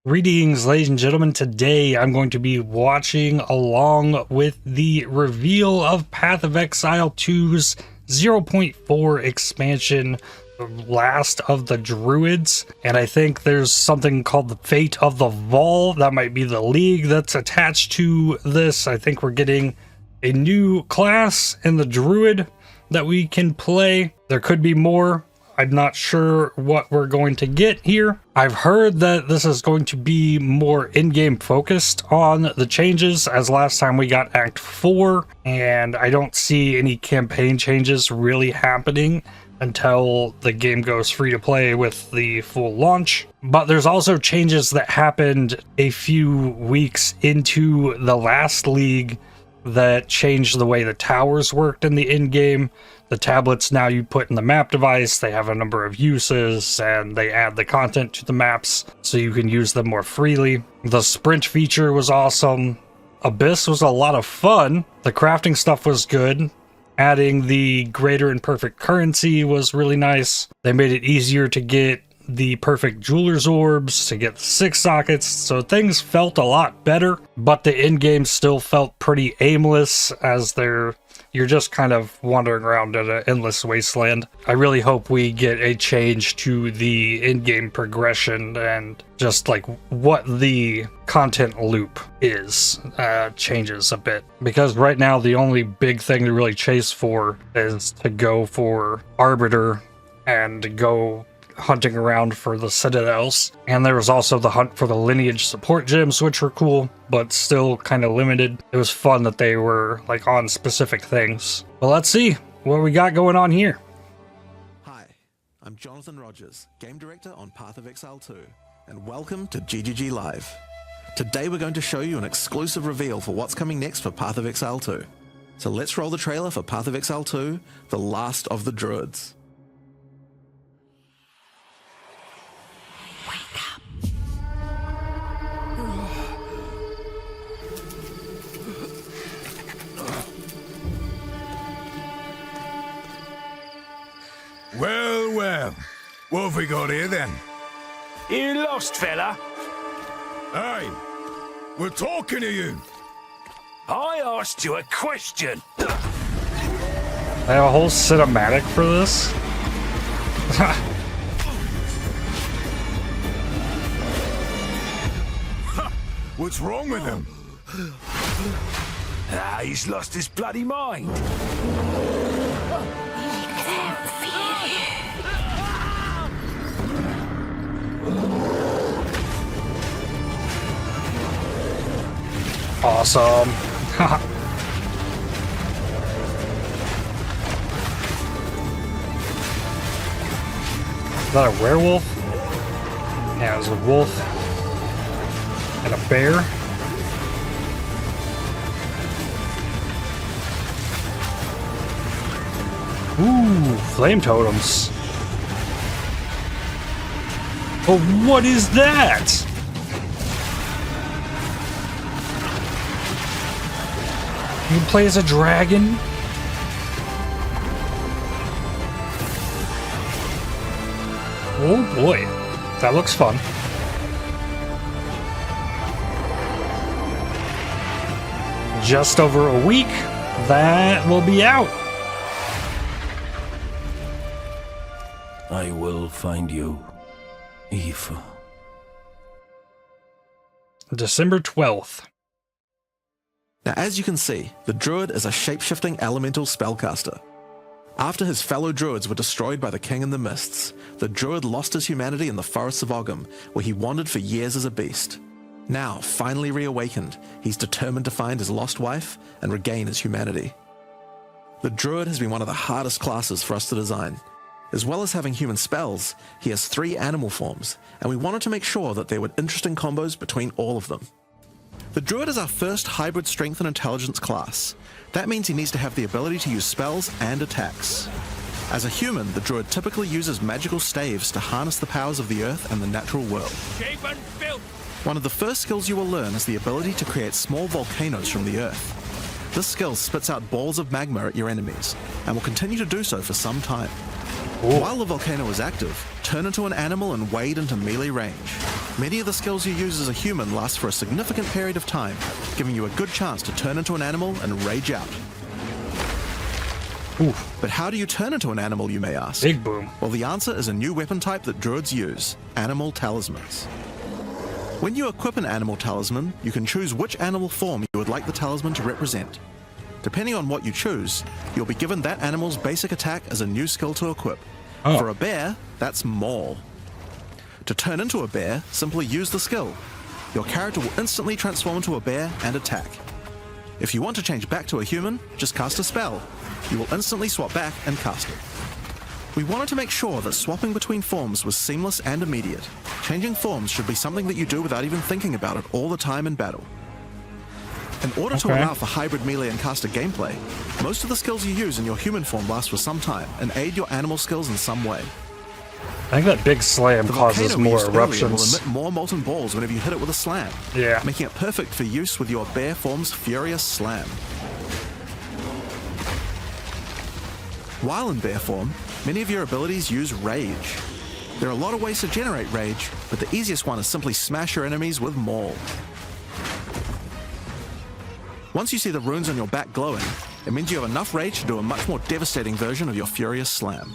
Greetings, ladies and gentlemen. Today I'm going to be watching along with the reveal of Path of Exile 2's 0.4 expansion, the last of the Druids. And I think there's something called the Fate of the Vaal. That might be the league that's attached to this. I think we're getting a new class in the Druid that we can play. There could be more. I'm not sure what we're going to get here. I've heard that this is going to be more in-game focused on the changes, as last time we got Act 4, and I don't see any campaign changes really happening until the game goes free to play with the full launch. But there's also changes that happened a few weeks into the last league that changed the way the towers worked in the in-game. The tablets now you put in the map device, they have a number of uses, and they add the content to the maps so you can use them more freely. The sprint feature was awesome. Abyss was a lot of fun. The crafting stuff was good. Adding the greater and perfect currency was really nice. They made it easier to get the perfect jeweler's orbs, to get the 6 sockets, so things felt a lot better, but the in-game still felt pretty aimless, as you're just kind of wandering around in an endless wasteland. I really hope we get a change to the in-game progression and just like what the content loop is changes a bit, because right now the only big thing to really chase for is to go for Arbiter and go hunting around for the citadels. And there was also the hunt for the lineage support gems, which were cool, but still kind of limited. It was fun that they were like on specific things. But let's see what we got going on here. Hi, I'm Jonathan Rogers, Game Director on Path of Exile 2, and welcome to GGG Live. Today we're going to show you an exclusive reveal for what's coming next for Path of Exile 2. So let's roll the trailer for Path of Exile 2, The Last of the Druids. Well, what have we got here then? You lost, fella? Hey, we're talking to you. I asked you a question. I have a whole cinematic for this. What's wrong with him? He's lost his bloody mind. Awesome. Is that a werewolf? Yeah, it was a wolf and a bear. Ooh, flame totems. But what is that? You can play as a dragon. Oh boy, that looks fun. Just over a week, that will be out. I will find you, Eve. December 12th. Now, as you can see, the Druid is a shape-shifting elemental spellcaster. After his fellow Druids were destroyed by the King in the Mists, the Druid lost his humanity in the forests of Ogham, where he wandered for years as a beast. Now, finally reawakened, he's determined to find his lost wife and regain his humanity. The Druid has been one of the hardest classes for us to design. As well as having human spells, he has 3 animal forms, and we wanted to make sure that there were interesting combos between all of them. The Druid is our first hybrid strength and intelligence class. That means he needs to have the ability to use spells and attacks. As a human, the Druid typically uses magical staves to harness the powers of the earth and the natural world. One of the first skills you will learn is the ability to create small volcanoes from the earth. This skill spits out balls of magma at your enemies, and will continue to do so for some time. While the volcano is active, turn into an animal and wade into melee range. Many of the skills you use as a human last for a significant period of time, giving you a good chance to turn into an animal and rage out. Oof. But how do you turn into an animal, you may ask? Big boom. Well, the answer is a new weapon type that druids use, animal talismans. When you equip an animal talisman, you can choose which animal form you would like the talisman to represent. Depending on what you choose, you'll be given that animal's basic attack as a new skill to equip. Oh. For a bear, that's Maul. To turn into a bear, simply use the skill. Your character will instantly transform into a bear and attack. If you want to change back to a human, just cast a spell. You will instantly swap back and cast it. We wanted to make sure that swapping between forms was seamless and immediate. Changing forms should be something that you do without even thinking about it all the time in battle. In order to allow for hybrid melee and caster gameplay, most of the skills you use in your human form last for some time and aid your animal skills in some way. I think that big slam The causes volcano we more used earlier will eruptions. emit more molten balls whenever you hit it with a slam, Yeah. making it perfect for use with your bear form's furious slam. While in bear form, many of your abilities use rage. There are a lot of ways to generate rage, but the easiest one is simply smash your enemies with Maul. Once you see the runes on your back glowing, it means you have enough rage to do a much more devastating version of your furious slam.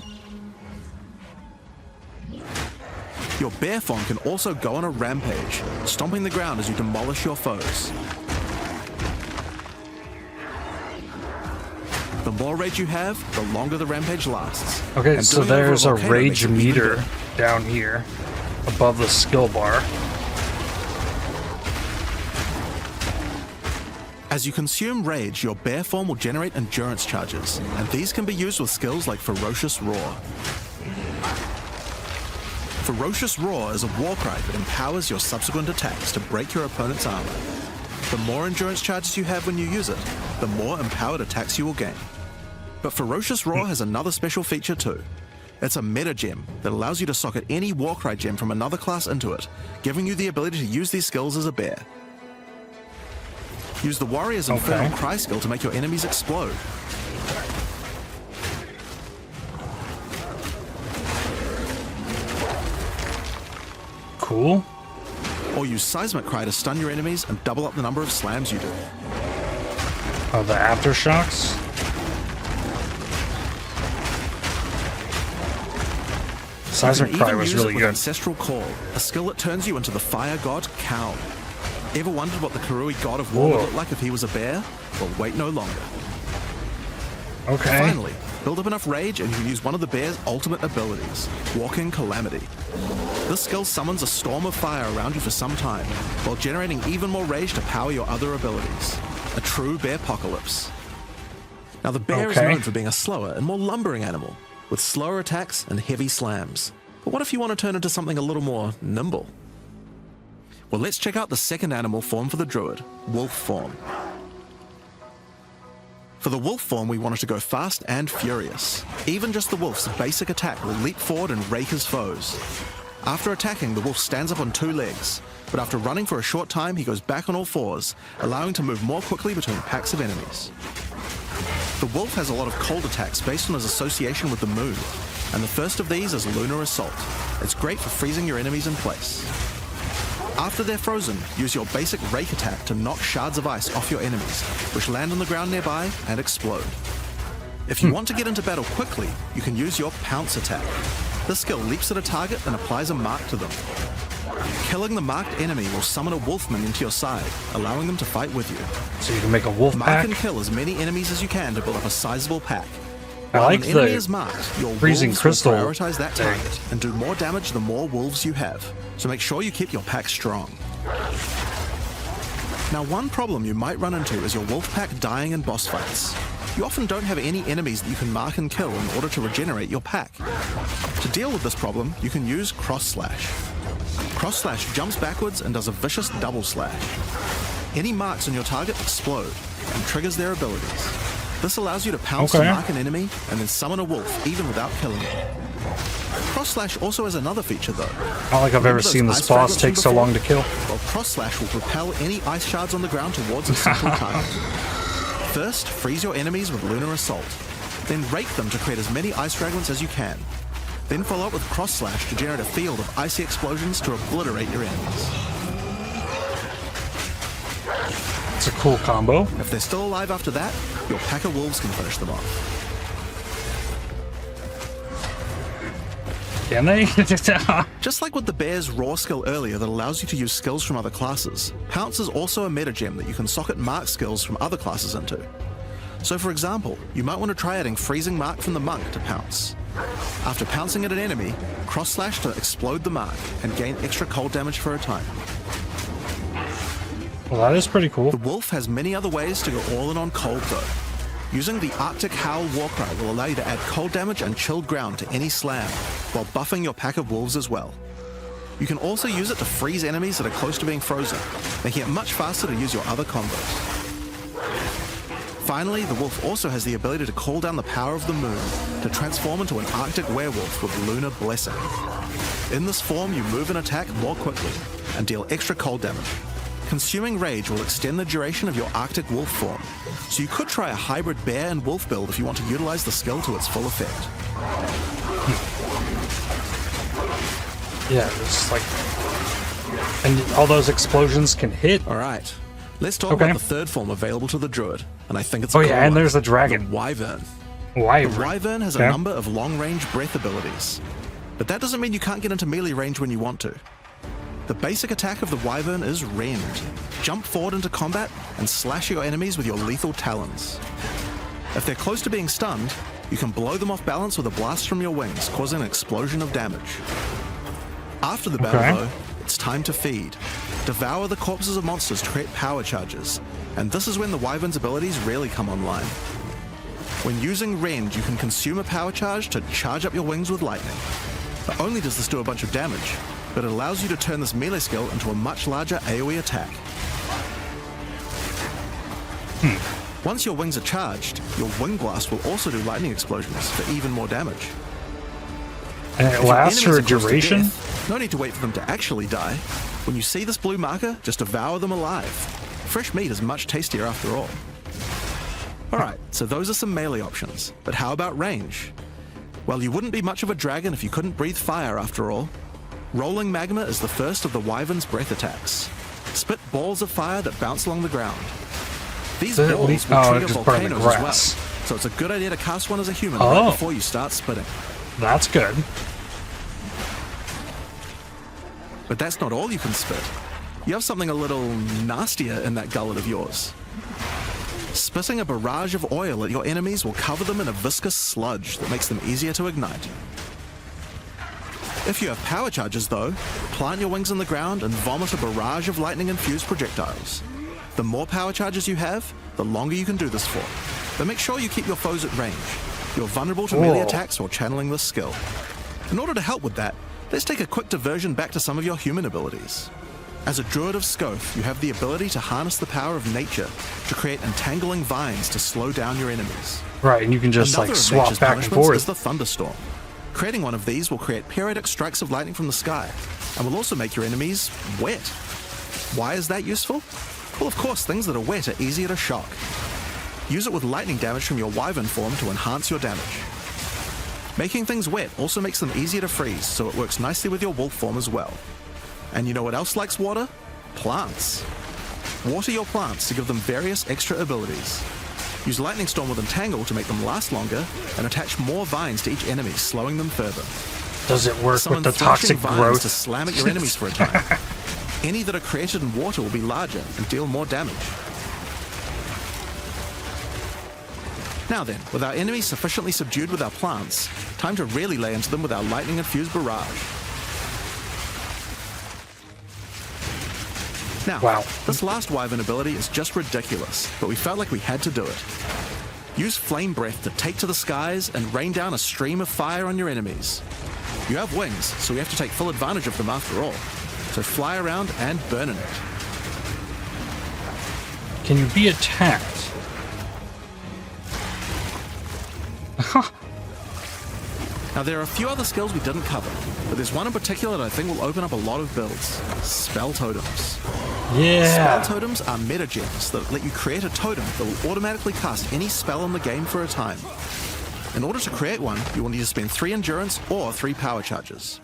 Your bear form can also go on a rampage, stomping the ground as you demolish your foes. The more rage you have, the longer the rampage lasts. Okay, And so doing it over there's a volcano makes rage it even meter better. down here above the skill bar. As you consume rage, your bear form will generate endurance charges, and these can be used with skills like Ferocious Roar. Ferocious Roar is a war cry that empowers your subsequent attacks to break your opponent's armor. The more endurance charges you have when you use it, the more empowered attacks you will gain. But Ferocious Roar has another special feature too. It's a meta gem that allows you to socket any Warcry gem from another class into it, giving you the ability to use these skills as a bear. Use the Warrior's Infernal Cry skill to make your enemies explode. Cool. Or use Seismic Cry to stun your enemies and double up the number of slams you do. Oh, the aftershocks? Seismic You can Cry even was use it really with good. Ancestral Call, a skill that turns you into the fire god Kaun. Ever wondered what the Karui god of war would Whoa. look like if he was a bear? Well, wait no longer. Okay. Finally, build up enough rage and you can use one of the bear's ultimate abilities, Walking Calamity. This skill summons a storm of fire around you for some time, while generating even more rage to power your other abilities. A true bear-pocalypse. Now the bear is Okay. known for being a slower and more lumbering animal, with slower attacks and heavy slams. But what if you want to turn into something a little more nimble? Well, let's check out the second animal form for the druid, wolf form. For the wolf form, we wanted to go fast and furious. Even just the wolf's basic attack will leap forward and rake his foes. After attacking, the wolf stands up on two legs, but after running for a short time, he goes back on all fours, allowing to move more quickly between packs of enemies. The wolf has a lot of cold attacks based on his association with the moon, and the first of these is Lunar Assault. It's great for freezing your enemies in place. After they're frozen, use your basic rake attack to knock shards of ice off your enemies, which land on the ground nearby and explode. If you want to get into battle quickly, you can use your pounce attack. This skill leaps at a target and applies a mark to them. Killing the marked enemy will summon a wolf minion to your side, allowing them to fight with you. So you can make a wolf Mark pack. and kill as many enemies as you can to build up a sizable pack. I While like an enemy the is marked, your freezing wolves crystal will prioritize that thing. target and do more damage the more wolves you have. So make sure you keep your pack strong. Now, one problem you might run into is your wolf pack dying in boss fights. You often don't have any enemies that you can mark and kill in order to regenerate your pack. To deal with this problem, you can use Cross Slash. Cross Slash jumps backwards and does a vicious double slash. Any marks on your target explode and triggers their abilities. This allows you to pounce to Okay. mark an enemy and then summon a wolf even without killing it. Cross Slash also has another feature though. I don't think I've ever Remember seen those this ice boss fragments take from so before? long to kill. Well, Cross Slash will propel any ice shards on the ground towards a central target. First, freeze your enemies with Lunar Assault. Then rake them to create as many ice fragments as you can. Then follow up with Cross Slash to generate a field of icy explosions to obliterate your enemies. It's a cool combo. If they're still alive after that, your pack of wolves can finish them off. Can they? Just like with the bear's raw skill earlier that allows you to use skills from other classes, Pounce is also a meta gem that you can socket mark skills from other classes into. So for example, you might want to try adding Freezing Mark from the Monk to Pounce. After pouncing at an enemy, Cross Slash to explode the mark and gain extra cold damage for a time. Well, that is pretty cool. The wolf has many other ways to go all in on cold though. Using the Arctic Howl Warcry will allow you to add cold damage and chilled ground to any slam, while buffing your pack of wolves as well. You can also use it to freeze enemies that are close to being frozen, making it much faster to use your other combos. Finally, the wolf also has the ability to call down the power of the moon to transform into an Arctic werewolf with Lunar Blessing. In this form, you move and attack more quickly and deal extra cold damage. Consuming Rage will extend the duration of your Arctic wolf form, so you could try a hybrid bear and wolf build if you want to utilize the skill to its full effect. Yeah, it's like... And all those explosions can hit. Alright, let's talk about the third form available to the Druid, and I think it's a Oh yeah, and there's the the dragon. Wyvern. Wyvern. The Wyvern has a number of long-range breath abilities, but that doesn't mean you can't get into melee range when you want to. The basic attack of the Wyvern is Rend. Jump forward into combat and slash your enemies with your lethal talons. If they're close to being stunned, you can blow them off balance with a blast from your wings, causing an explosion of damage. After the battle though, it's time to feed. Devour the corpses of monsters to create power charges, and this is when the Wyvern's abilities really come online. When using Rend, you can consume a power charge to charge up your wings with lightning. Not only does this do a bunch of damage, but it allows you to turn this melee skill into a much larger AoE attack. Once your wings are charged, your Wing Blast will also do lightning explosions for even more damage. And it lasts for a duration? Death, no need to wait for them to actually die. When you see this blue marker, just devour them alive. Fresh meat is much tastier after all. Alright, so those are some melee options, but how about range? Well, you wouldn't be much of a dragon if you couldn't breathe fire after all. Rolling Magma is the first of the Wyvern's breath attacks. Spit balls of fire that bounce along the ground. These balls will trigger volcanoes as well, so it's a good idea to cast one as a human right before you start spitting. That's good. But that's not all you can spit. You have something a little nastier in that gullet of yours. Spitting a barrage of oil at your enemies will cover them in a viscous sludge that makes them easier to ignite. If you have power charges though, plant your wings in the ground and vomit a barrage of lightning-infused projectiles. The more power charges you have, the longer you can do this for. But make sure you keep your foes at range. You're vulnerable to melee attacks while channeling this skill. In order to help with that, let's take a quick diversion back to some of your human abilities. As a Druid of Scoth, you have the ability to harness the power of nature to create entangling vines to slow down your enemies. Right, and you can just Another like of swap nature's back and punishments forth. is the thunderstorm. Creating one of these will create periodic strikes of lightning from the sky, and will also make your enemies wet. Why is that useful? Well, of course, things that are wet are easier to shock. Use it with lightning damage from your Wyvern form to enhance your damage. Making things wet also makes them easier to freeze, so it works nicely with your wolf form as well. And you know what else likes water? Plants. Water your plants to give them various extra abilities. Use Lightning Storm with Entangle to make them last longer, and attach more vines to each enemy, slowing them further. Does it work Summon with the thrashing toxic vines growth? to slam at your enemies for a time. Any that are created in water will be larger and deal more damage. Now then, with our enemies sufficiently subdued with our plants, time to really lay into them with our lightning-infused barrage. Now, this last Wyvern ability is just ridiculous, but we felt like we had to do it. Use Flame Breath to take to the skies and rain down a stream of fire on your enemies. You have wings, so we have to take full advantage of them after all. So fly around and burn in it. Can you be attacked? Now there are a few other skills we didn't cover, but there's one in particular that I think will open up a lot of builds. Spell Totems. Yeah. Spell Totems are meta gems that let you create a totem that will automatically cast any spell in the game for a time. In order to create one, you will need to spend 3 endurance or 3 power charges.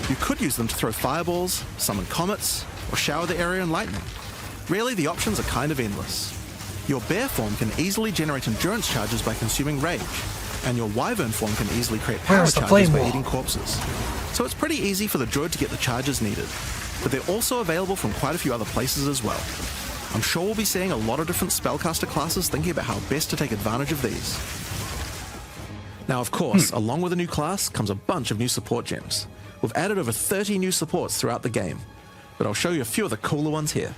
You could use them to throw fireballs, summon comets, or shower the area in lightning. Really, the options are kind of endless. Your bear form can easily generate endurance charges by consuming rage, and your wyvern form can easily create power Where's the charges flame by wall? eating corpses. So it's pretty easy for the druid to get the charges needed, but they're also available from quite a few other places as well. I'm sure we'll be seeing a lot of different spellcaster classes thinking about how best to take advantage of these. Now, of course, along with a new class comes a bunch of new support gems. We've added over 30 new supports throughout the game, but I'll show you a few of the cooler ones here.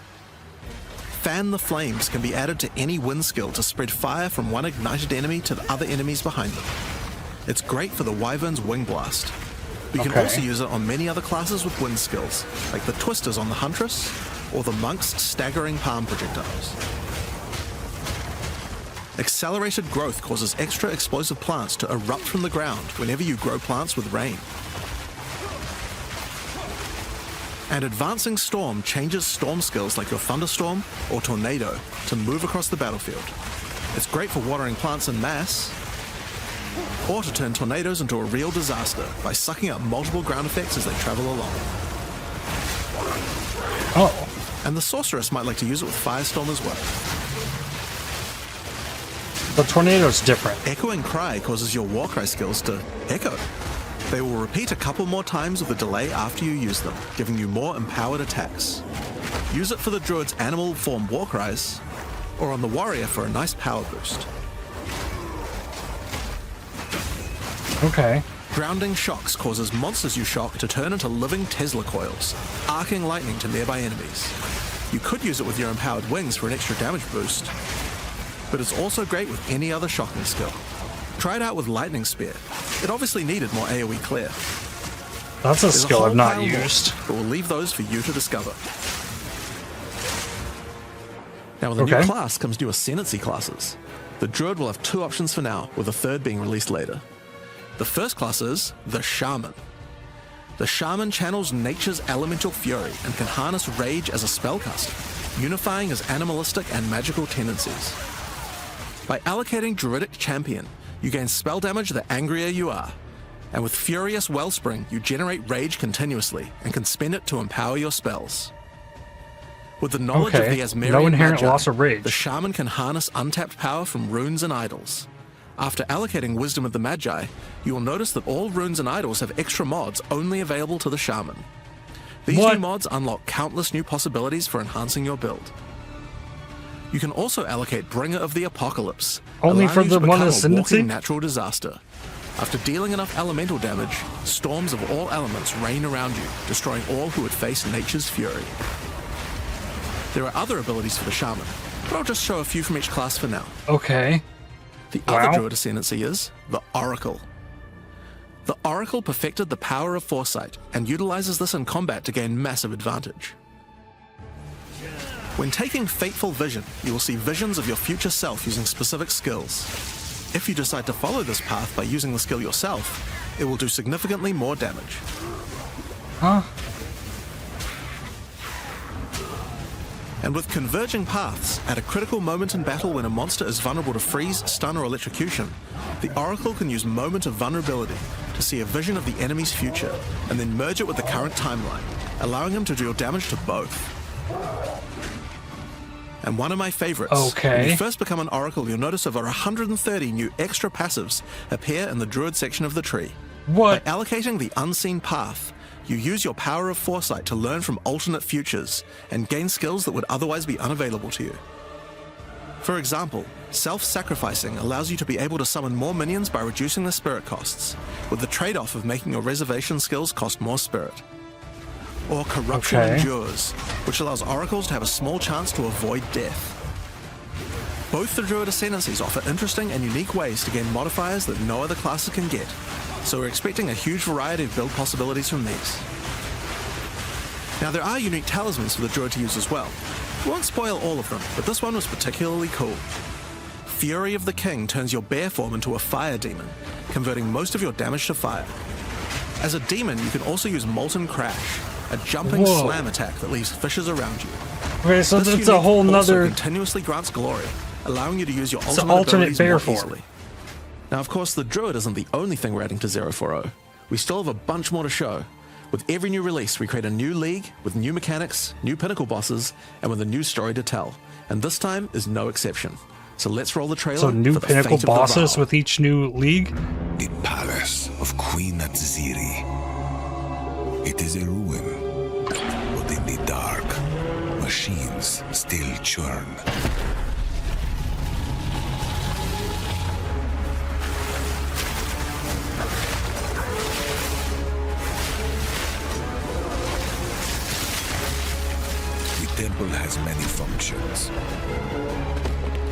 Fan the Flames can be added to any wind skill to spread fire from one ignited enemy to the other enemies behind them. It's great for the Wyvern's Wing Blast. But you can also use it on many other classes with wind skills, like the Twisters on the Huntress, or the Monk's Staggering Palm Projectiles. Accelerated Growth causes extra explosive plants to erupt from the ground whenever you grow plants with rain. And Advancing Storm changes storm skills like your Thunderstorm or Tornado to move across the battlefield. It's great for watering plants en masse, or to turn tornadoes into a real disaster by sucking up multiple ground effects as they travel along. Oh. And the Sorceress might like to use it with Firestorm as well. The tornado's different. Echoing Cry causes your Warcry skills to echo. They will repeat a couple more times with a delay after you use them, giving you more empowered attacks. Use it for the Druid's animal form Warcries, or on the Warrior for a nice power boost. Okay. Grounding Shocks causes monsters you shock to turn into living Tesla coils, arcing lightning to nearby enemies. You could use it with your empowered wings for an extra damage boost, but it's also great with any other shocking skill. Try it out with Lightning Spear. It obviously needed more AoE clear. That's a There's skill whole I've not pile more, used. but we'll leave those for you to discover. Now with a new class comes new ascendancy classes. The Druid will have 2 options for now, with a third being released later. The first class is the Shaman. The Shaman channels nature's elemental fury and can harness rage as a spellcaster, unifying his animalistic and magical tendencies. By allocating Druidic Champion, you gain spell damage the angrier you are, and with Furious Wellspring, you generate rage continuously and can spend it to empower your spells. With the knowledge of the Asmerian no inherent Magi, loss of rage. the Shaman can harness untapped power from runes and idols. After allocating Wisdom of the Magi, you will notice that all runes and idols have extra mods only available to the Shaman. These new mods unlock countless new possibilities for enhancing your build. You can also allocate Bringer of the Apocalypse, only for the one ascendancy? natural disaster. After dealing enough elemental damage, storms of all elements rain around you, destroying all who would face nature's fury. There are other abilities for the Shaman, but I'll just show a few from each class for now. Okay. The other Druid ascendancy is the Oracle. The Oracle perfected the power of foresight and utilizes this in combat to gain massive advantage. When taking Fateful Vision, you will see visions of your future self using specific skills. If you decide to follow this path by using the skill yourself, it will do significantly more damage. Huh? And with Converging Paths, at a critical moment in battle when a monster is vulnerable to freeze, stun, or electrocution, the Oracle can use Moment of Vulnerability to see a vision of the enemy's future, and then merge it with the current timeline, allowing him to deal damage to both. And one of my favorites, when you first become an Oracle, you'll notice over 130 new extra passives appear in the Druid section of the tree. What? By allocating the Unseen Path, you use your power of foresight to learn from alternate futures and gain skills that would otherwise be unavailable to you. For example, self-sacrificing allows you to be able to summon more minions by reducing the spirit costs, with the trade-off of making your reservation skills cost more spirit. Or Corruption Endures, which allows oracles to have a small chance to avoid death. Both the Druid ascendancies offer interesting and unique ways to gain modifiers that no other classes can get, so we're expecting a huge variety of build possibilities from these. Now there are unique talismans for the Druid to use as well. We won't spoil all of them, but this one was particularly cool. Fury of the King turns your bear form into a fire demon, converting most of your damage to fire. As a demon, you can also use Molten Crash, a jumping slam attack that leaves fishes around you. Okay, so this that's a whole nother... continuously grants glory, allowing you to use your it's ultimate alternate abilities bear more form. easily. Now, of course, the Druid isn't the only thing we're adding to 040. We still have a bunch more to show. With every new release, we create a new league with new mechanics, new Pinnacle bosses, and with a new story to tell. And this time is no exception. So let's roll the trailer. So new for the Pinnacle fate of the bosses Vaal. with each new league? The palace of Queen Atziri. It is a ruin, but in the dark, machines still churn. The temple has many functions,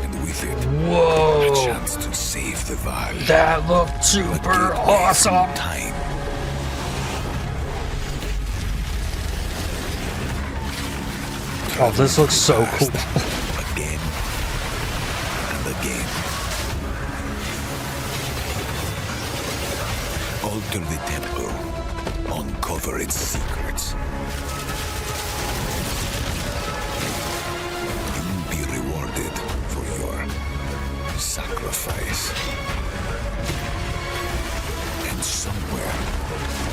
and with it, a Whoa, chance to save the Vaal. that looked A super gateway awesome. through time. Oh, this looks so cool. Again and again. Alter the temple. Uncover its secrets. You will be rewarded for your sacrifice. And somewhere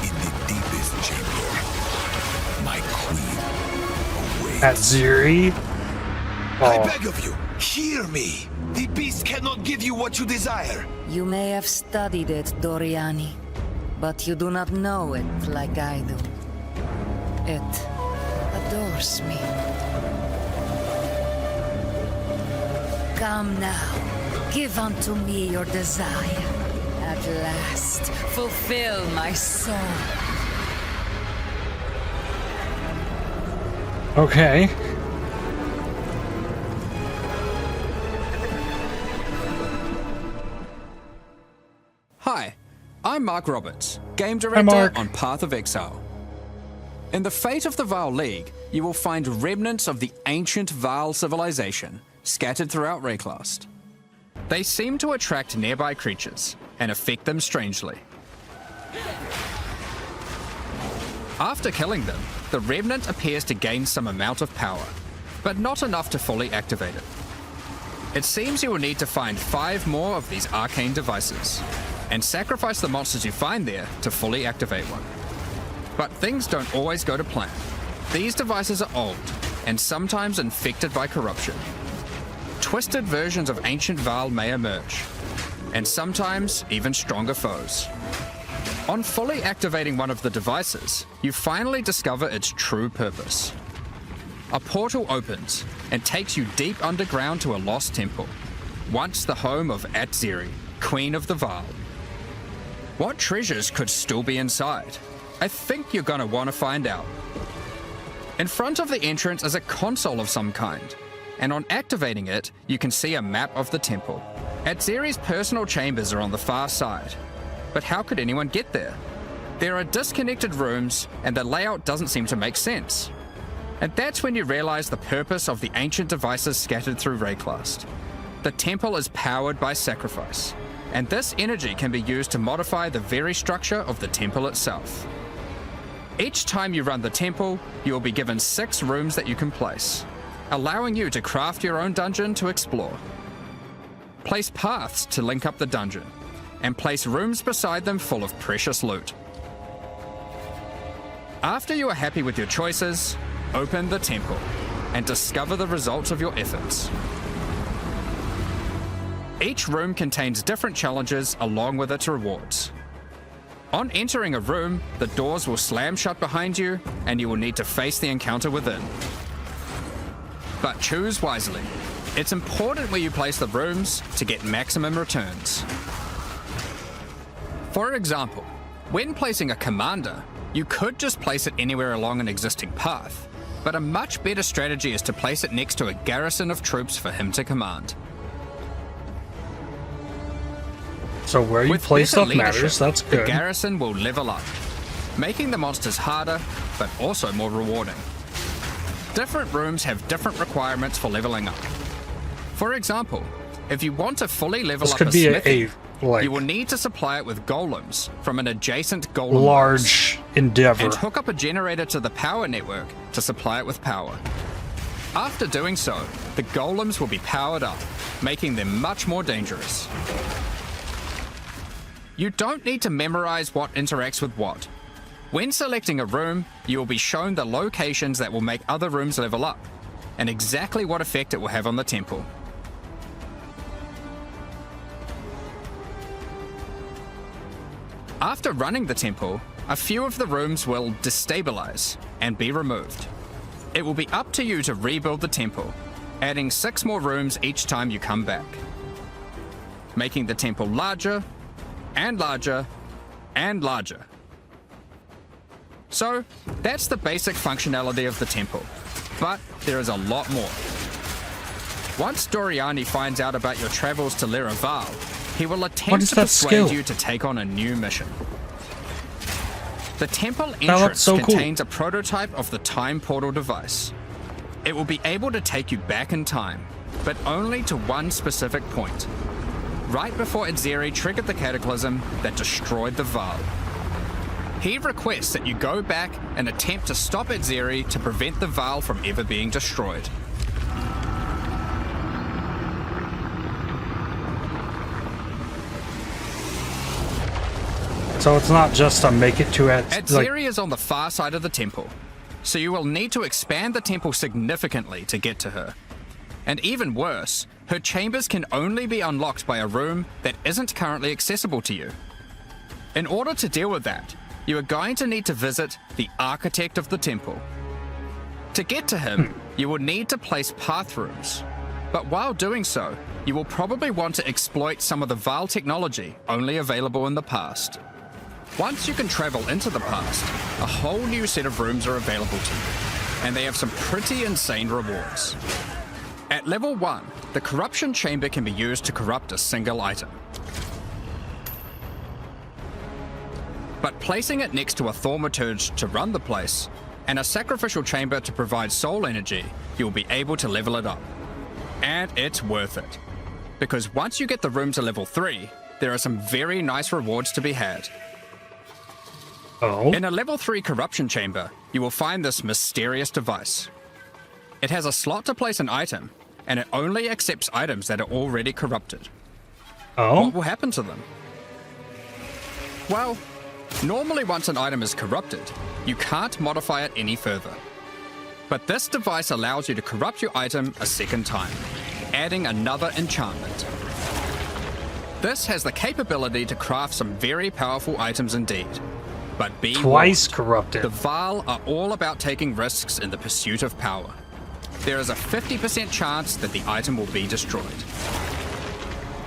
in the deepest chamber, my queen awaits. At Ziri? I Oh, beg of you, hear me. The beast cannot give you what you desire. You may have studied it, Doriani, but you do not know it like I do. It adores me. Come now, give unto me your desire. At last, fulfill my soul. okay. Hi, I'm Mark Roberts, Game Director Mark. on Path of Exile. In the Fate of the Vaal League, you will find remnants of the ancient Vaal civilization scattered throughout Rayclast. They seem to attract nearby creatures and affect them strangely. After killing them, the remnant appears to gain some amount of power, but not enough to fully activate it. It seems you will need to find 5 more of these arcane devices, and sacrifice the monsters you find there to fully activate one. But things don't always go to plan. These devices are old, and sometimes infected by corruption. Twisted versions of ancient Vaal may emerge, and sometimes even stronger foes. On fully activating one of the devices, you finally discover its true purpose. A portal opens and takes you deep underground to a lost temple, once the home of Atziri, Queen of the Vaal. What treasures could still be inside? I think you're gonna want to find out. In front of the entrance is a console of some kind, and on activating it, you can see a map of the temple. Atziri's personal chambers are on the far side, but how could anyone get there? There are disconnected rooms, and the layout doesn't seem to make sense. And that's when you realize the purpose of the ancient devices scattered through Rayclast. The temple is powered by sacrifice, and this energy can be used to modify the very structure of the temple itself. Each time you run the temple, you will be given 6 rooms that you can place, allowing you to craft your own dungeon to explore. Place paths to link up the dungeon, and place rooms beside them full of precious loot. After you are happy with your choices, open the temple and discover the results of your efforts. Each room contains different challenges along with its rewards. On entering a room, the doors will slam shut behind you and you will need to face the encounter within. But choose wisely. It's important where you place the rooms to get maximum returns. For example, when placing a commander, you could just place it anywhere along an existing path, but a much better strategy is to place it next to a garrison of troops for him to command. So where you With place better stuff matters, leadership, that's The good. garrison will level up, making the monsters harder, but also more rewarding. Different rooms have different requirements for leveling up. For example, if you want to fully level This up could a be smithy, like you will need to supply it with golems from an adjacent golem works, large endeavor. and hook up a generator to the power network to supply it with power. After doing so, the golems will be powered up, making them much more dangerous. You don't need to memorize what interacts with what. When selecting a room, you will be shown the locations that will make other rooms level up, and exactly what effect it will have on the temple. After running the temple, a few of the rooms will destabilize and be removed. It will be up to you to rebuild the temple, adding 6 more rooms each time you come back, making the temple larger and larger and larger. So, that's the basic functionality of the temple, but there is a lot more. Once Doriani finds out about your travels to Vaal, he will attempt to persuade you to take on a new mission. The temple entrance contains a prototype of the time portal device. It will be able to take you back in time, but only to one specific point, right before Itzeri triggered the cataclysm that destroyed the Vaal. He requests that you go back and attempt to stop Itzeri to prevent the Vaal from ever being destroyed. So it's not just to make it to it. Itzeri is on the far side of the temple, so you will need to expand the temple significantly to get to her. And even worse, her chambers can only be unlocked by a room that isn't currently accessible to you. In order to deal with that, you are going to need to visit the architect of the temple. To get to him, you will need to place path rooms. But while doing so, you will probably want to exploit some of the Vaal technology only available in the past. Once you can travel into the past, a whole new set of rooms are available to you, and they have some pretty insane rewards. At level 1, the corruption chamber can be used to corrupt a single item. But placing it next to a thaumaturge to run the place, and a sacrificial chamber to provide soul energy, you will be able to level it up. And it's worth it. Because once you get the room to level 3, there are some very nice rewards to be had. Oh. In a level 3 corruption chamber, you will find this mysterious device. It has a slot to place an item, and it only accepts items that are already corrupted. Oh? What will happen to them? Well, normally once an item is corrupted, you can't modify it any further. But this device allows you to corrupt your item a second time, adding another enchantment. This has the capability to craft some very powerful items indeed. But be twice warned, corrupted. the Vaal are all about taking risks in the pursuit of power. There is a 50% chance that the item will be destroyed.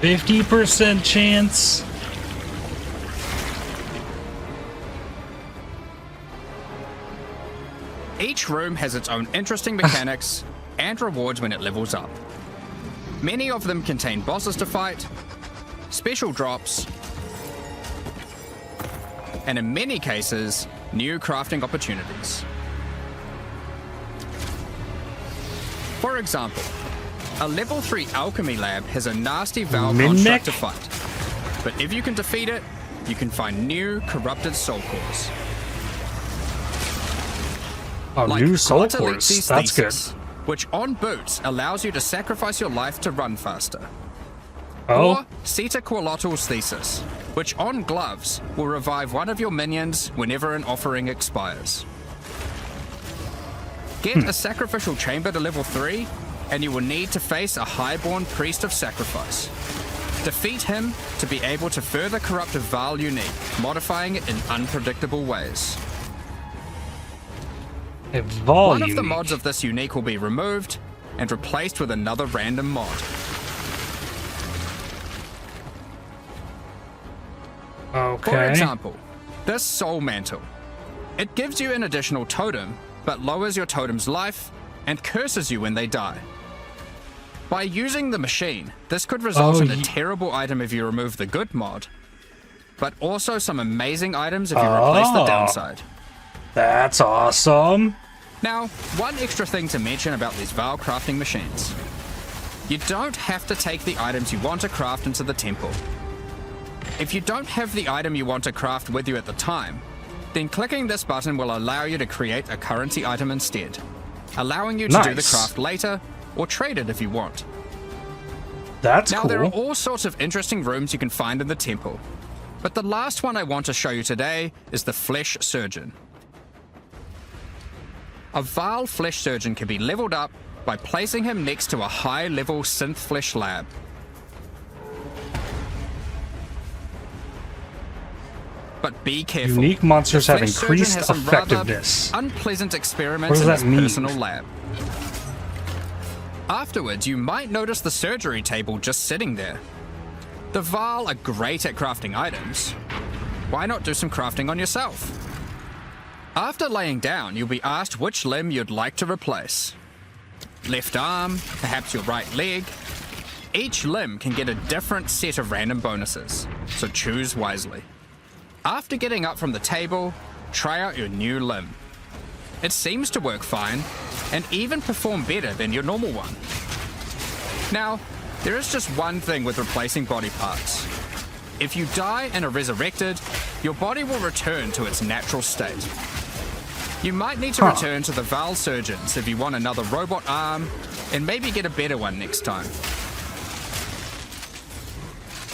50% chance? Each room has its own interesting mechanics and rewards when it levels up. Many of them contain bosses to fight, special drops, and in many cases, new crafting opportunities. For example, a level 3 alchemy lab has a nasty Vaal construct to fight, but if you can defeat it, you can find new corrupted soul cores. Oh, Like new soul Glotalixi's cores. That's good. Thesis, which on boots allows you to sacrifice your life to run faster. Oh? Or Sita Qualotl's Thesis, which on gloves will revive one of your minions whenever an offering expires. Get a sacrificial chamber to level 3, and you will need to face a highborn priest of sacrifice. Defeat him to be able to further corrupt a Vaal unique, modifying it in unpredictable ways. A Vaal One of the unique. mods of this unique will be removed and replaced with another random mod. Okay. For example, this Soul Mantle. It gives you an additional totem, but lowers your totem's life and curses you when they die. By using the machine, this could result in a terrible item if you remove the good mod, but also some amazing items if you replace the downside. That's awesome. Now, one extra thing to mention about these Vaal crafting machines. You don't have to take the items you want to craft into the temple. If you don't have the item you want to craft with you at the time, then clicking this button will allow you to create a currency item instead, allowing you to do the craft later or trade it if you want. That's now, cool. there are all sorts of interesting rooms you can find in the temple. But the last one I want to show you today is the Flesh Surgeon. A Vaal Flesh Surgeon can be leveled up by placing him next to a high-level synth flesh lab. But be careful. Unique monsters The have Flesh Surgeon increased has some rather effectiveness. unpleasant experiments What does in that his mean? personal lab. Afterwards, you might notice the surgery table just sitting there. The Vaal are great at crafting items. Why not do some crafting on yourself? After laying down, you'll be asked which limb you'd like to replace. Left arm, perhaps your right leg. Each limb can get a different set of random bonuses, so choose wisely. After getting up from the table, try out your new limb. It seems to work fine, and even perform better than your normal one. Now, there is just one thing with replacing body parts. If you die and are resurrected, your body will return to its natural state. You might need to return to the Vaal Surgeons if you want another robot arm, and maybe get a better one next time.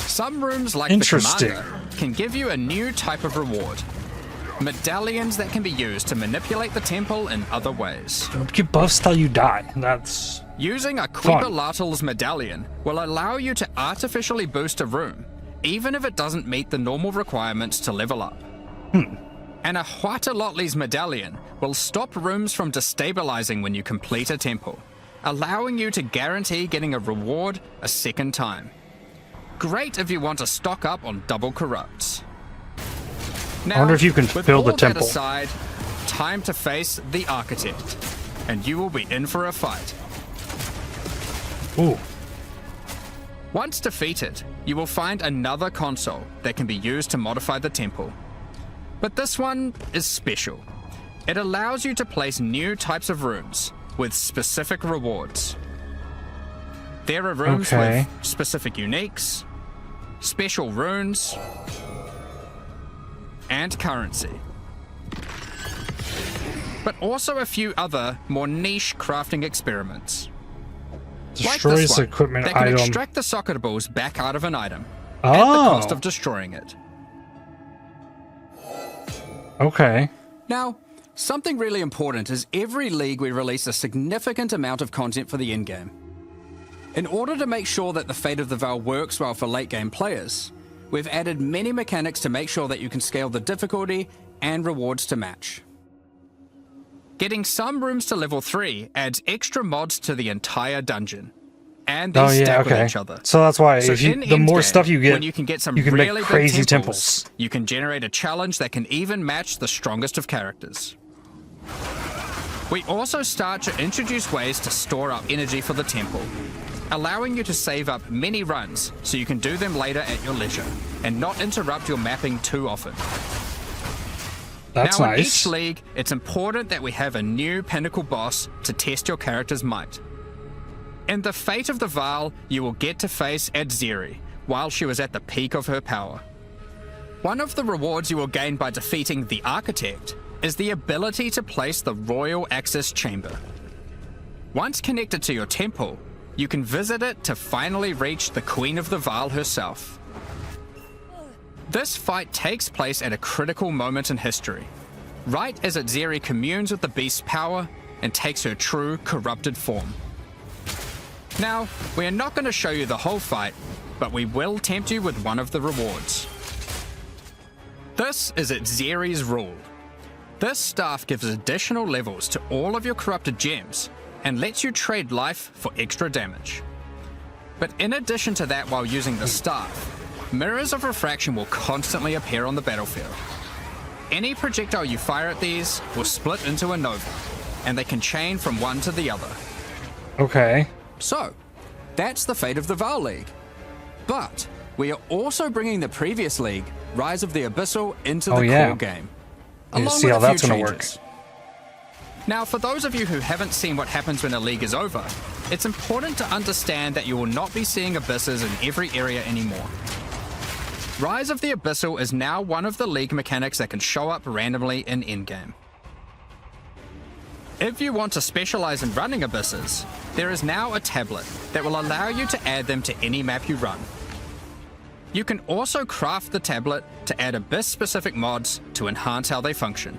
Some rooms, like the Interesting. Commander, can give you a new type of reward. Medallions that can be used to manipulate the temple in other ways. Get buffs till you die. That's Using a fun. Quiberlatal's medallion will allow you to artificially boost a room, even if it doesn't meet the normal requirements to level up. And a Huatalotli's medallion will stop rooms from destabilizing when you complete a temple, allowing you to guarantee getting a reward a second time. Great if you want to stock up on double corrupts. Now, I wonder if you can with fill the all that temple. aside, time to face the Architect, and you will be in for a fight. ooh. Once defeated, you will find another console that can be used to modify the temple. But this one is special. It allows you to place new types of rooms with specific rewards. There are rooms Okay. with specific uniques, special runes, and currency. But also a few other, more niche crafting experiments. Like Destroys this one, equipment that can item. extract the socketables back out of an item at the cost Oh. of destroying it. Okay. Now, something really important is every league we release a significant amount of content for the endgame. In order to make sure that the Fate of the Vaal works well for late game players, we've added many mechanics to make sure that you can scale the difficulty and rewards to match. Getting some rooms to level 3 adds extra mods to the entire dungeon. And they Oh yeah, stack okay. with each other. So that's why So if you, in the more Endgame, stuff you get, when you can get some you can really make big crazy temples, you can generate a challenge that can even match the strongest of characters. We also start to introduce ways to store up energy for the temple, allowing you to save up many runs so you can do them later at your leisure and not interrupt your mapping too often. That's now in nice. each league, it's important that we have a new Pinnacle boss to test your character's might. In the Fate of the Vaal, you will get to face Adziri while she was at the peak of her power. One of the rewards you will gain by defeating the Architect is the ability to place the Royal Access Chamber. Once connected to your temple, you can visit it to finally reach the Queen of the Vaal herself. This fight takes place at a critical moment in history, right as Adziri communes with the beast's power and takes her true corrupted form. Now, we are not going to show you the whole fight, but we will tempt you with one of the rewards. This is Adziri's rule. This staff gives additional levels to all of your corrupted gems and lets you trade life for extra damage. But in addition to that, while using the staff, mirrors of refraction will constantly appear on the battlefield. Any projectile you fire at these will split into a nova, and they can chain from one to the other. Okay. So, that's the Fate of the Vaal League. But we are also bringing the previous league, Rise of the Abyssal, into the core game. Yeah, Along see with how a few that's gonna changes. Now, for those of you who haven't seen what happens when a league is over, it's important to understand that you will not be seeing abysses in every area anymore. Rise of the Abyssal is now one of the league mechanics that can show up randomly in endgame. If you want to specialize in running abysses, there is now a tablet that will allow you to add them to any map you run. You can also craft the tablet to add Abyss-specific mods to enhance how they function.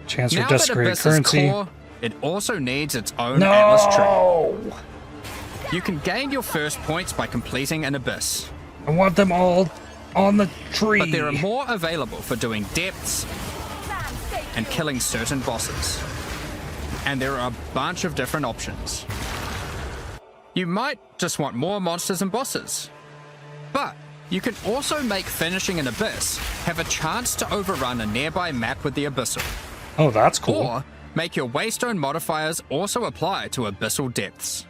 Chance for Now that desecrated Abyss currency. is core, it also needs its own Atlas tree. You can gain your first points by completing an Abyss, I want them all on the tree. but there are more available for doing depths and killing certain bosses. And there are a bunch of different options. You might just want more monsters and bosses, but you can also make finishing an Abyss have a chance to overrun a nearby map with the Abyssal, Oh, that's cool. or make your Waystone modifiers also apply to Abyssal depths.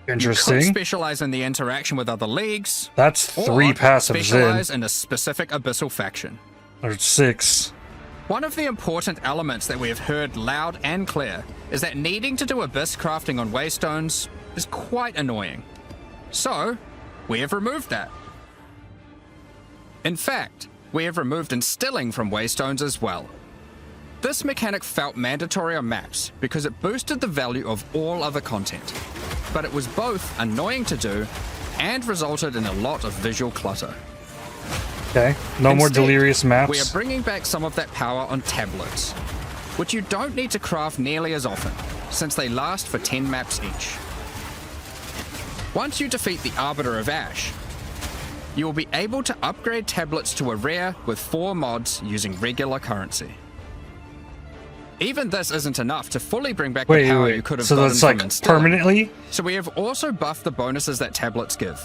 You could Interesting. specialize in the interaction with other leagues, That's or 3 passives in. specialize in a specific Abyssal faction. There's 6. One of the important elements that we have heard loud and clear is that needing to do Abyss crafting on Waystones is quite annoying. So, we have removed that. In fact, we have removed instilling from Waystones as well. This mechanic felt mandatory on maps because it boosted the value of all other content, but it was both annoying to do and resulted in a lot of visual clutter. Okay. No more Instead, delirious maps. We are bringing back some of that power on tablets, which you don't need to craft nearly as often, since they last for 10 maps each. Once you defeat the Arbiter of Ash, you will be able to upgrade tablets to a rare with 4 mods using regular currency. Even this isn't enough to fully bring back the power you could have So gotten that's from like instilling. permanently? So we have also buffed the bonuses that tablets give.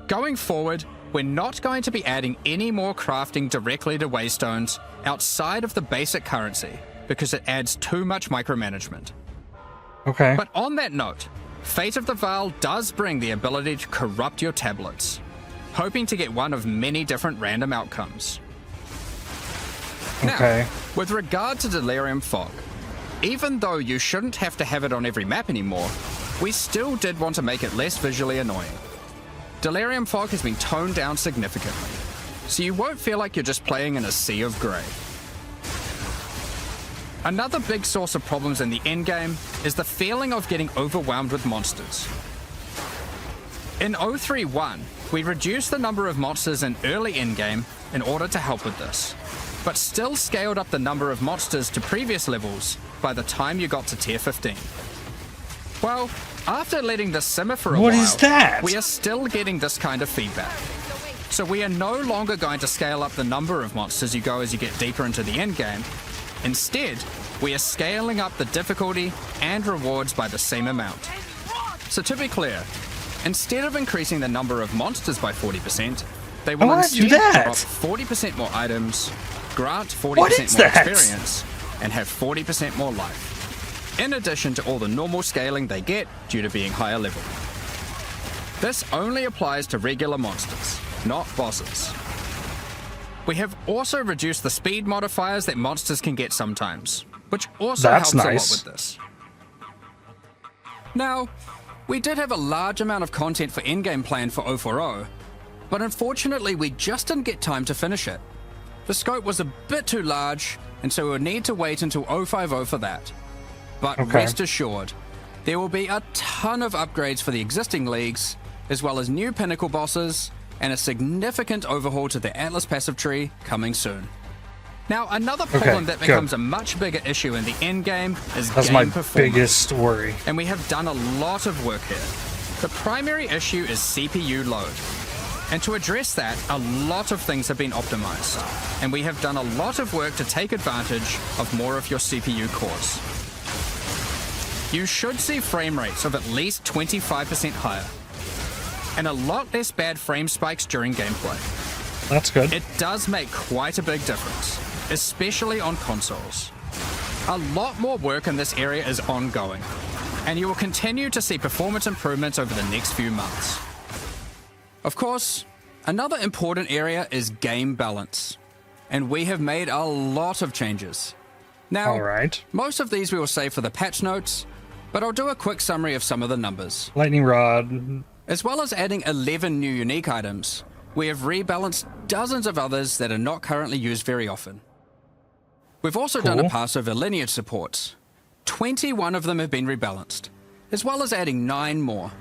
Going forward, we're not going to be adding any more crafting directly to Waystones outside of the basic currency because it adds too much micromanagement. Okay. But on that note, Fate of the Vaal does bring the ability to corrupt your tablets, hoping to get one of many different random outcomes. Okay. Now, with regard to Delirium Fog, even though you shouldn't have to have it on every map anymore, we still did want to make it less visually annoying. Delirium Fog has been toned down significantly, so you won't feel like you're just playing in a sea of grey. Another big source of problems in the endgame is the feeling of getting overwhelmed with monsters. In 031, we reduced the number of monsters in early endgame in order to help with this, but still scaled up the number of monsters to previous levels by the time you got to tier 15. Well, after letting this simmer for a while, What is that? we are still getting this kind of feedback. So we are no longer going to scale up the number of monsters you go as you get deeper into the endgame. Instead, we are scaling up the difficulty and rewards by the same amount. So to be clear, instead of increasing the number of monsters by 40%, they will wanna do instead that. drop 40% more items, grant What 40% is more that? experience, and have 40% more life, in addition to all the normal scaling they get due to being higher level. This only applies to regular monsters, not bosses. We have also reduced the speed modifiers that monsters can get sometimes, which also That's helps nice. a lot with this. Now, we did have a large amount of content for endgame planned for 040, but unfortunately we just didn't get time to finish it. The scope was a bit too large, and so we would need to wait until 050 for that. But Okay. rest assured, there will be a ton of upgrades for the existing leagues, as well as new Pinnacle bosses, and a significant overhaul to the Atlas passive tree coming soon. Now, another problem that good. becomes a much bigger issue in the endgame is That's game my performance. biggest worry. And we have done a lot of work here. The primary issue is CPU load. And to address that, a lot of things have been optimized. And we have done a lot of work to take advantage of more of your CPU cores. You should see frame rates of at least 25% higher, and a lot less bad frame spikes during gameplay. That's good. It does make quite a big difference, especially on consoles. A lot more work in this area is ongoing, and you will continue to see performance improvements over the next few months. Of course, another important area is game balance, and we have made a lot of changes. Now, All right. most of these we will save for the patch notes, but I'll do a quick summary of some of the numbers. Lightning Rod. As well as adding 11 new unique items, we have rebalanced dozens of others that are not currently used very often. We've also done a Cool. pass over lineage supports. 21 of them have been rebalanced, as well as adding 9 more.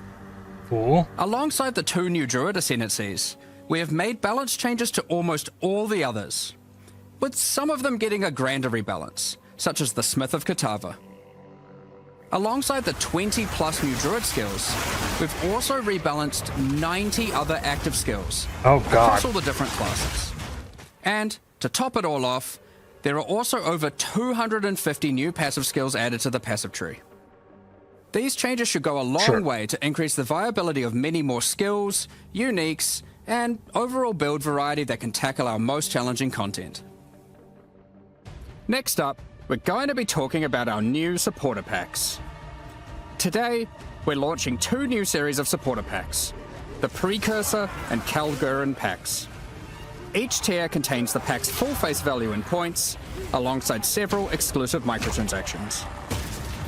Cool. Alongside the 2 new Druid ascendencies, we have made balance changes to almost all the others, with some of them getting a grander rebalance, such as the Smith of Katava. Alongside the 20 plus new Druid skills, we've also rebalanced 90 other active skills across all the different classes. And to top it all off, there are also over 250 new passive skills added to the passive tree. These changes should go a long way to increase the viability of many more skills, uniques, and overall build variety that can tackle our most challenging content. Next up, we're going to be talking about our new supporter packs. Today, we're launching 2 new series of supporter packs, the Precursor and Kalgurin packs. Each tier contains the pack's full face value in points, alongside several exclusive microtransactions.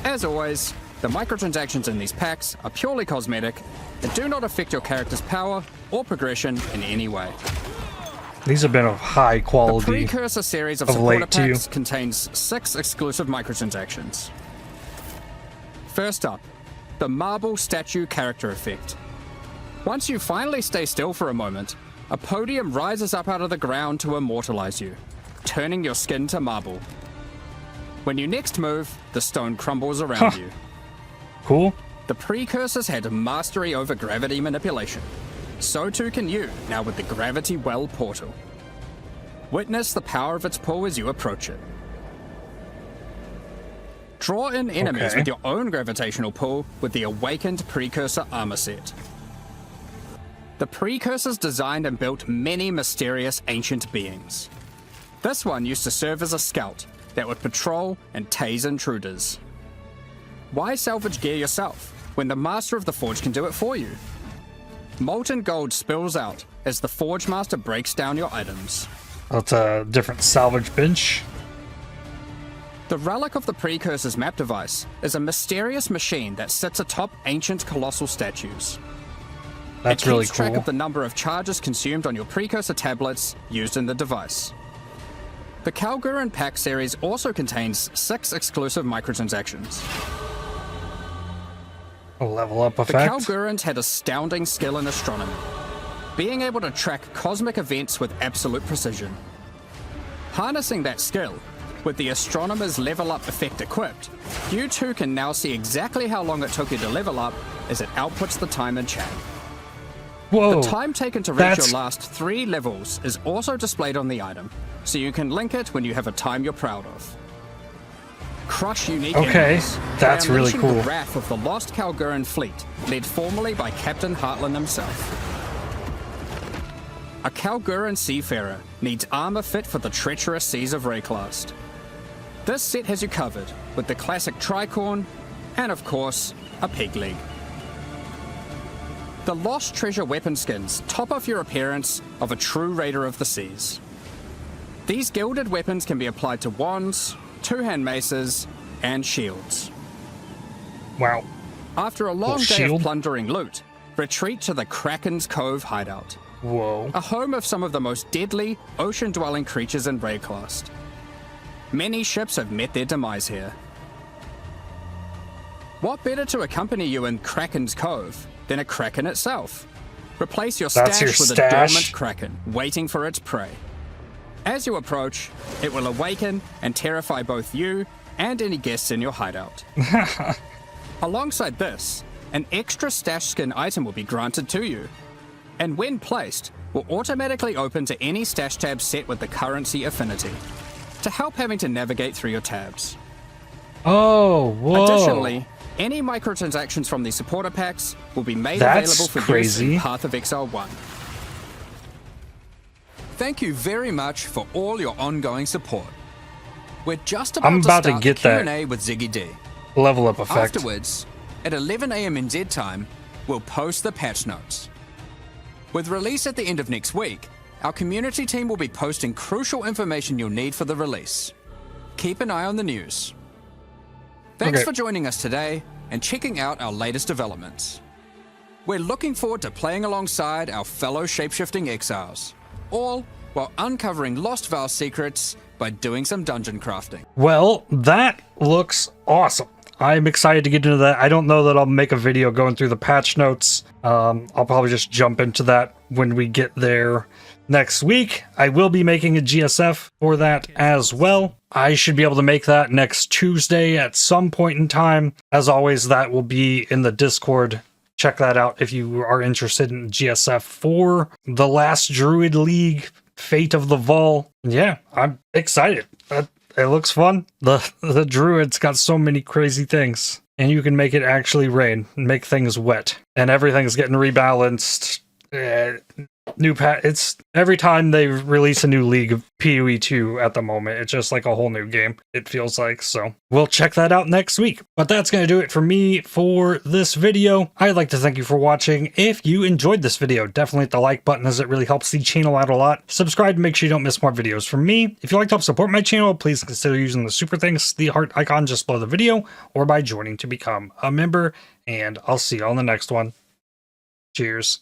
As always, the microtransactions in these packs are purely cosmetic and do not affect your character's power or progression in any way. These have been of high quality. The Precursor series of supporter packs contains 6 exclusive microtransactions. First up, the Marble Statue character effect. Once you finally stay still for a moment, a podium rises up out of the ground to immortalize you, turning your skin to marble. When you next move, the stone crumbles around you. Cool. The Precursors had mastery over gravity manipulation. So too can you, now with the Gravity Well portal. Witness the power of its pull as you approach it. Draw in enemies with your own gravitational pull with the Awakened Precursor armor set. The Precursors designed and built many mysterious ancient beings. This one used to serve as a scout that would patrol and tase intruders. Why salvage gear yourself when the Master of the Forge can do it for you? Molten gold spills out as the Forge Master breaks down your items. That's a different salvage bench. The Relic of the Precursor's map device is a mysterious machine that sits atop ancient colossal statues. That's really cool. It keeps track of the number of charges consumed on your Precursor tablets used in the device. The Kalgurin pack series also contains 6 exclusive microtransactions. A level up The effect. Kalgurins had astounding skill in astronomy, being able to track cosmic events with absolute precision. Harnessing that skill, with the Astronomer's level up effect equipped, you too can now see exactly how long it took you to level up as it outputs the time in chat. Whoa, the time taken to reach your last 3 levels is also displayed on the item, so you can link it when you have a time you're proud of. Crush unique enemies that's by really unleashing cool. The wrath of the lost Kalgurin fleet, led formerly by Captain Heartland himself. A Kalgurin seafarer needs armor fit for the treacherous seas of Rayclast. This set has you covered with the classic tricorn and, of course, a peg leg. The Lost Treasure weapon skins top off your appearance of a true raider of the seas. These gilded weapons can be applied to wands, 2-hand maces, and shields. Wow. After a long day of plundering loot, retreat to the Kraken's Cove hideout. Whoa. A home of some of the most deadly, ocean-dwelling creatures in Rayclast. Many ships have met their demise here. What better to accompany you in Kraken's Cove than a kraken itself? Replace your stash with a dormant kraken, waiting for its prey. As you approach, it will awaken and terrify both you and any guests in your hideout. Alongside this, an extra stash skin item will be granted to you, and when placed, will automatically open to any stash tab set with the currency affinity, to help having to navigate through your tabs. Oh, whoa. Additionally, any microtransactions from these supporter packs will be made available for use in Path of Exile 1. Thank you very much for all your ongoing support. We're just about to start the Q&A with Ziggy D. Level up effect. Afterwards, at 11 AM NZ time, we'll post the patch notes. With release at the end of next week, our community team will be posting crucial information you'll need for the release. Keep an eye on the news. Thanks for joining us today and checking out our latest developments. We're looking forward to playing alongside our fellow shapeshifting exiles, all while uncovering lost Vaal secrets by doing some dungeon crafting. Well, that looks awesome. I'm excited to get into that. I don't know that I'll make a video going through the patch notes. I'll probably just jump into that when we get there next week. I will be making a GSF for that as well. I should be able to make that next Tuesday at some point in time. As always, that will be in the Discord. Check that out if you are interested in GSF for the last Druid League, Fate of the Vaal. Yeah, I'm excited. It looks fun. The Druid's got so many crazy things. And you can make it actually rain and make things wet. And everything's getting rebalanced. It's every time they release a new league of PoE 2 at the moment, it's just like a whole new game, it feels like. So we'll check that out next week. But that's going to do it for me for this video. I'd like to thank you for watching. If you enjoyed this video, definitely hit the like button as it really helps the channel out a lot. Subscribe to make sure you don't miss more videos from me. If you'd like to help support my channel, please consider using the super thanks, the heart icon just below the video, or by joining to become a member. And I'll see you on the next one. Cheers.